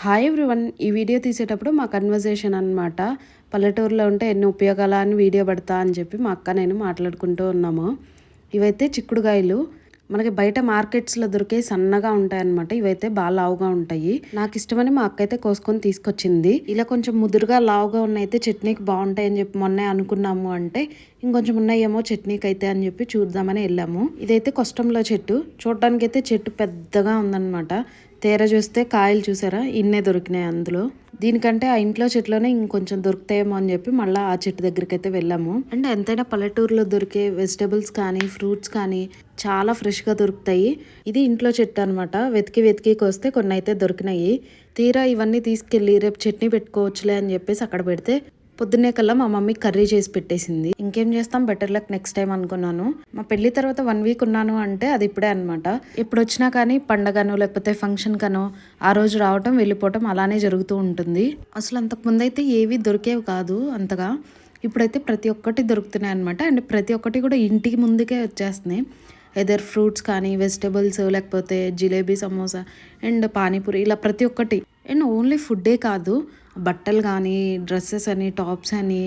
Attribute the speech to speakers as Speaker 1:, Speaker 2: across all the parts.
Speaker 1: Hi everyone. ఈ video తీసేటప్పుడు మా కన్వర్జేషన్ అనమాట. పల్లెటూరులో ఉంటే ఎన్ని ఉపయోగాలా అని వీడియో పెడతా అని చెప్పి మా అక్క నేను మాట్లాడుకుంటూ ఉన్నాము. ఇవైతే చిక్కుడుకాయలు మనకి బయట మార్కెట్స్లో దొరికే సన్నగా ఉంటాయన్నమాట. ఇవైతే బాగా లావుగా ఉంటాయి. నాకు ఇష్టమని మా అక్క అయితే కోసుకొని తీసుకొచ్చింది. ఇలా కొంచెం ముదురుగా లావుగా ఉన్నైతే చట్నీకి బాగుంటాయి అని చెప్పి మొన్నే అనుకున్నాము. అంటే ఇంకొంచెం ఉన్నాయేమో చట్నీకి అయితే అని చెప్పి చూద్దామని వెళ్ళాము. ఇదైతే కష్టంలో చెట్టు. చూడడానికి అయితే చెట్టు పెద్దగా ఉందన్నమాట. తీర చూస్తే కాయలు చూసారా ఇన్నే దొరికినాయి అందులో. దీనికంటే ఆ ఇంట్లో చెట్లోనే ఇంకొంచెం దొరుకుతాయేమో అని చెప్పి మళ్ళీ ఆ చెట్టు దగ్గరికి అయితే వెళ్ళాము. అండ్ ఎంతైనా పల్లెటూరులో దొరికే వెజిటబుల్స్ కానీ ఫ్రూట్స్ కానీ చాలా ఫ్రెష్గా దొరుకుతాయి. ఇది ఇంట్లో చెట్టు అనమాట. వెతికి వెతికి కోస్తే కొన్ని అయితే దొరికినాయి. తీరా ఇవన్నీ తీసుకెళ్ళి రేపు చట్నీ పెట్టుకోవచ్చులే అని చెప్పేసి అక్కడ పెడితే పొద్దున్నే కల్లా మా మమ్మీ కర్రీ చేసి పెట్టేసింది. ఇంకేం చేస్తాం, బెటర్ లక్ నెక్స్ట్ టైం అనుకున్నాను. మా పెళ్లి తర్వాత 1 వీక్ ఉన్నాను అంటే అది ఇప్పుడే అనమాట. ఎప్పుడు వచ్చినా కానీ పండగనో లేకపోతే ఫంక్షన్ కనో ఆ రోజు రావటం వెళ్ళిపోవటం అలానే జరుగుతూ ఉంటుంది. అసలు అంతకుముందు అయితే ఏవి దొరికేవి కాదు అంతగా. ఇప్పుడైతే ప్రతి ఒక్కటి దొరుకుతున్నాయి అనమాట. అండ్ ప్రతి ఒక్కటి కూడా ఇంటికి ముందుకే వచ్చేస్తున్నాయి. ఎదర్ ఫ్రూట్స్ కానీ వెజిటబుల్స్ లేకపోతే జిలేబీ సమోసా అండ్ పానీపూరి ఇలా ప్రతి ఒక్కటి. అండ్ ఓన్లీ ఫుడ్డే కాదు, బట్టలు కానీ డ్రెస్సెస్ అని టాప్స్ అని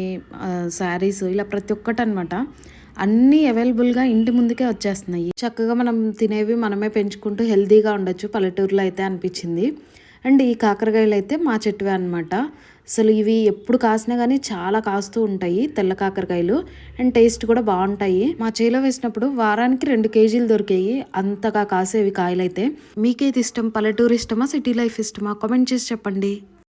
Speaker 1: శారీస్ ఇలా ప్రతి ఒక్కటి అనమాట. అన్నీ అవైలబుల్గా ఇంటి ముందుకే వచ్చేస్తున్నాయి. చక్కగా మనం తినేవి మనమే పెంచుకుంటూ హెల్తీగా ఉండొచ్చు పల్లెటూరులో అయితే అనిపించింది. అండ్ ఈ కాకరకాయలు అయితే మా చెట్టువే అనమాట. అసలు ఇవి ఎప్పుడు కాసినా కానీ చాలా కాస్తూ ఉంటాయి తెల్ల కాకరకాయలు. అండ్ టేస్ట్ కూడా బాగుంటాయి. మా చేలో వేసినప్పుడు వారానికి 2 కేజీలు దొరికాయి, అంతగా కాసేవి కాయలైతే. మీకేది ఇష్టం, పల్లెటూరు ఇష్టమా సిటీ లైఫ్ ఇష్టమా? కామెంట్ చేసి చెప్పండి.